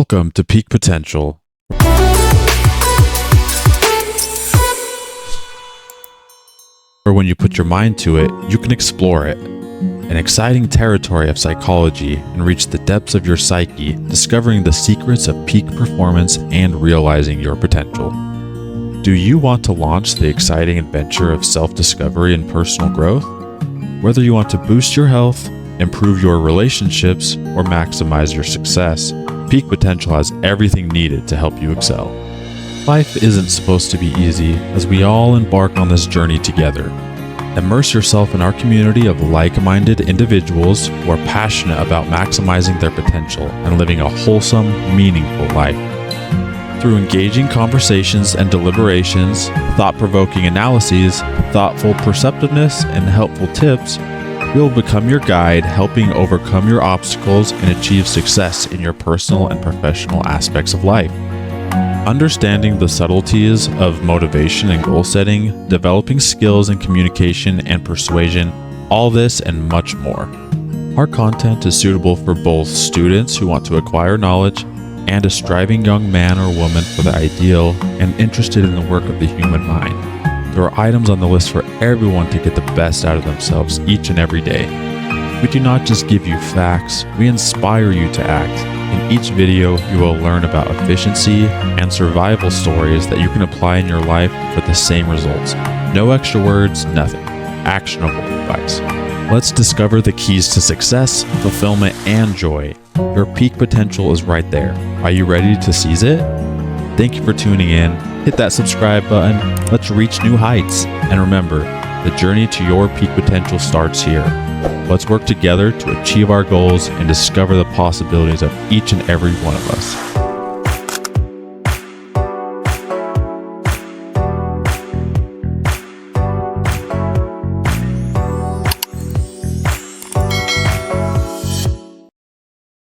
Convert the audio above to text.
Welcome to Peak Potential. Or when you put your mind to it, you can explore it. An exciting territory of psychology and reach the depths of your psyche, discovering the secrets of peak performance and realizing your potential. Do you want to launch the exciting adventure of self-discovery and personal growth? Whether you want to boost your health, improve your relationships, or maximize your success, Peak Potential has everything needed to help you excel. Life isn't supposed to be easy as we all embark on this journey together. Immerse yourself in our community of like-minded individuals who are passionate about maximizing their potential and living a wholesome, meaningful life. Through engaging conversations and deliberations, thought-provoking analyses, thoughtful perceptiveness, and helpful tips, we will become your guide, helping overcome your obstacles and achieve success in your personal and professional aspects of life. Understanding the subtleties of motivation and goal setting, developing skills in communication and persuasion, all this and much more. Our content is suitable for both students who want to acquire knowledge and a striving young man or woman for the ideal and interested in the work of the human mind. There are items on the list for everyone to get the best out of themselves each and every day. We do not just give you facts, we inspire you to act. In each video, you will learn about efficiency and survival stories that you can apply in your life for the same results. No extra words, nothing. Actionable advice. Let's discover the keys to success, fulfillment, and joy. Your peak potential is right there. Are you ready to seize it? Thank you for tuning in. Hit that subscribe button. Let's reach new heights. And remember, the journey to your peak potential starts here. Let's work together to achieve our goals and discover the possibilities of each and every one of us.